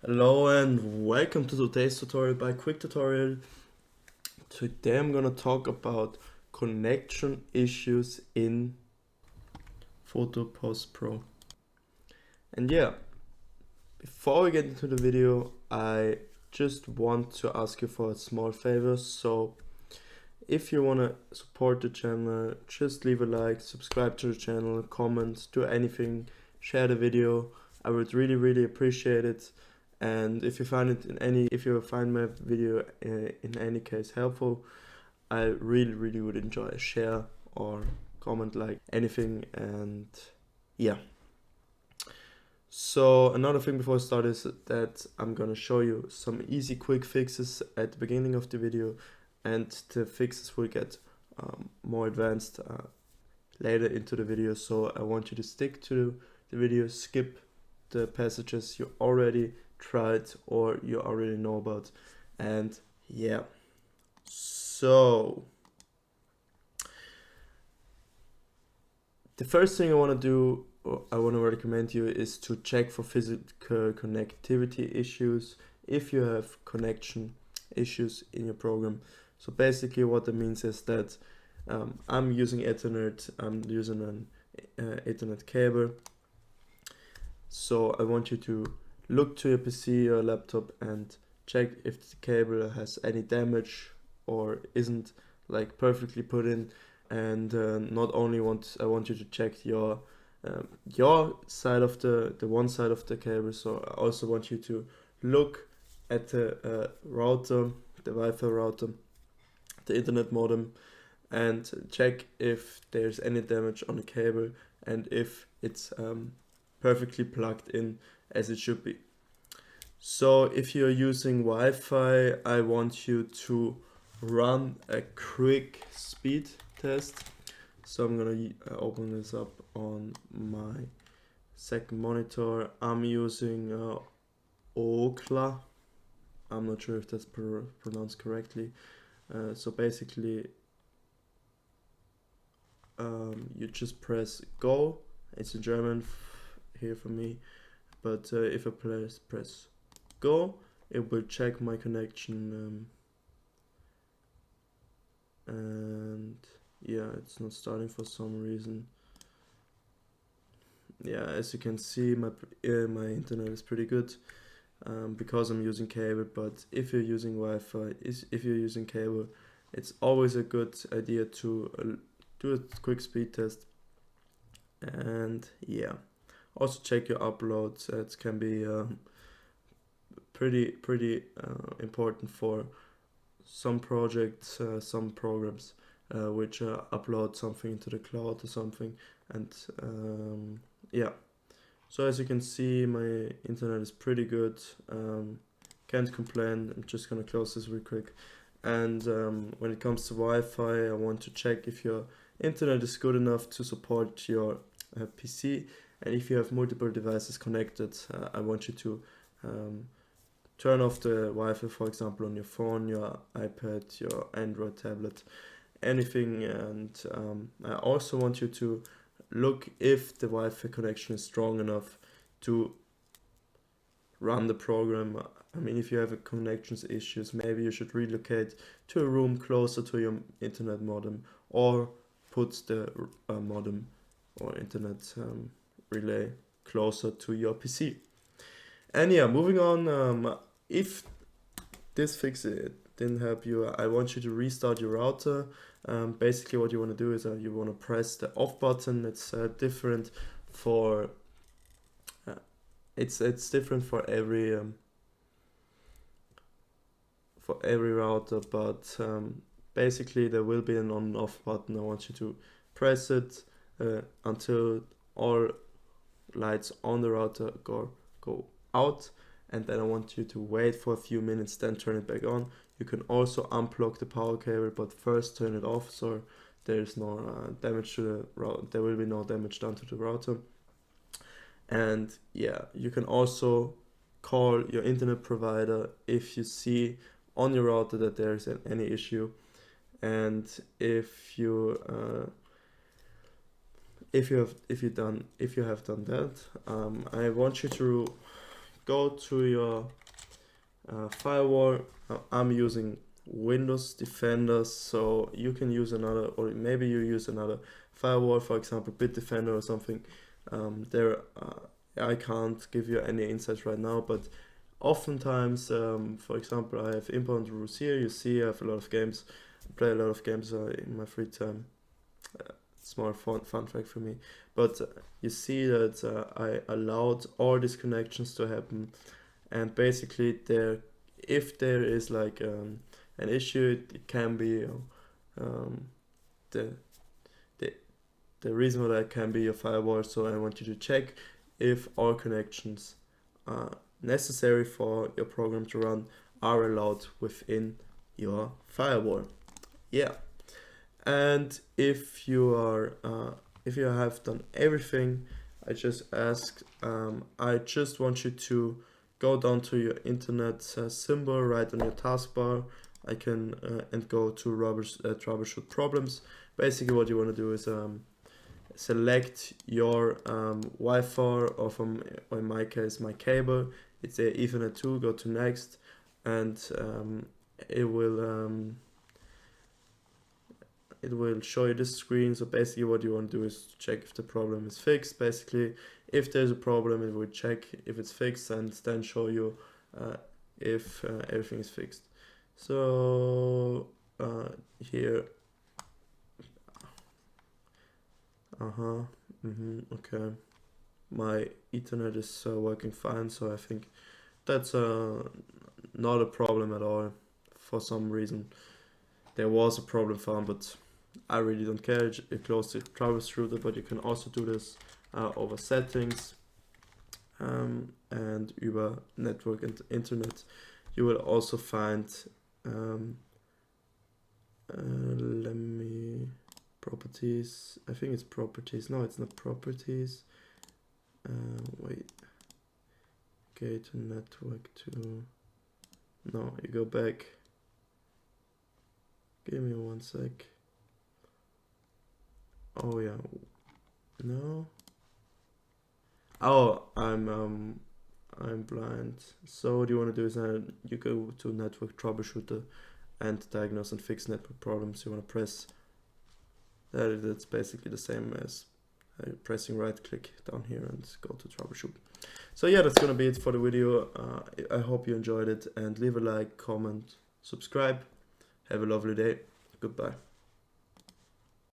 Hello and welcome to today's tutorial by Quick Tutorial. Today I'm gonna talk about connection issues in Photo Pos Pro. And yeah, before we get into the video, I just want to ask you for a small favor. So if you wanna support the channel, just leave a like, subscribe to the channel, comment, do anything, share the video. I would really appreciate it. And if you find my video in any case helpful, I really would enjoy a share or comment, like anything. And yeah, so another thing before I start is that I'm gonna show you some easy quick fixes at the beginning of the video, and the fixes will get more advanced later into the video. So I want you to stick to the video, skip the passages you already tried or you already know about. And yeah, so the first thing I want to do, or I want to recommend you, is to check for physical connectivity issues if you have connection issues in your program. So basically what that means is that I'm using Ethernet, I'm using an Ethernet cable. So I want you to look to your PC or laptop and check if the cable has any damage or isn't like perfectly put in. And not only I want you to check your side of the one side of the cable. So I also want you to look at the router, the Wi-Fi router, the internet modem, and check if there's any damage on the cable and if it's perfectly plugged in as it should be. So if you're using Wi-Fi, I want you to run a quick speed test. So I'm gonna open this up on my second monitor. I'm using Okla. I'm not sure if that's pronounced correctly. So basically, you just press go. It's in German here for me, but if I press go, it will check my connection, and yeah, it's not starting for some reason. Yeah, as you can see, my internet is pretty good because I'm using cable. But if you're using Wi-Fi, if you're using cable, it's always a good idea to do a quick speed test. And yeah, also check your uploads. It can be pretty important for some projects, some programs which upload something into the cloud or something. And yeah, so as you can see, my internet is pretty good. Can't complain. I'm just gonna close this real quick. And when it comes to Wi-Fi, I want to check if your internet is good enough to support your PC. And if you have multiple devices connected, I want you to turn off the Wi-Fi, for example, on your phone, your iPad, your Android tablet, anything. And I also want you to look if the Wi-Fi connection is strong enough to run the program. I mean, if you have connections issues, maybe you should relocate to a room closer to your internet modem, or put the modem or internet relay closer to your PC. And yeah, moving on, if this fix didn't help you, I want you to restart your router. Basically what you want to do is you want to press the off button. It's different for it's different for every router, but basically there will be an on and off button. I want you to press it until all lights on the router go out, and then I want you to wait for a few minutes, then turn it back on. You can also unplug the power cable, but first turn it off so there's no damage to the router. There will be no damage done to the router. And yeah, you can also call your internet provider if you see on your router that there's any issue. And if you have done that, I want you to go to your firewall. I'm using Windows Defender, so you can use another, or maybe you use another firewall, for example Bitdefender or something. I can't give you any insights right now, but oftentimes, for example, I have inbound rules here. You see I have a lot of games. I play a lot of games in my free time. Small fun fact for me. But you see that I allowed all these connections to happen, and basically if there is like an issue, it can be the reason for that can be your firewall. So I want you to check if all connections necessary for your program to run are allowed within your firewall. Yeah. And if you have done everything I just asked, I just want you to go down to your internet symbol right on your taskbar. And go to troubleshoot problems. Basically, what you want to do is select your Wi-Fi, or in my case, my cable. It's a Ethernet 2. Go to next, and it will show you this screen. So basically what you want to do is check if the problem is fixed. Basically, if there's a problem, it will check if it's fixed and then show you if everything is fixed. So here, okay, my Ethernet is working fine, so I think that's not a problem at all. For some reason there was a problem found, but I really don't care. You close the troubleshooter, but you can also do this over settings and über network and internet. You will also find properties. I think it's properties. No, it's not properties. Wait. Okay, to network to. No, you go back. Give me 1 sec. Oh yeah. No. Oh, I'm blind. So what you want to do is you go to network troubleshooter and diagnose and fix network problems. You want to press that. That's basically the same as pressing right click down here and go to troubleshoot. So yeah, that's gonna be it for the video. I hope you enjoyed it, and leave a like, comment, subscribe. Have a lovely day. Goodbye.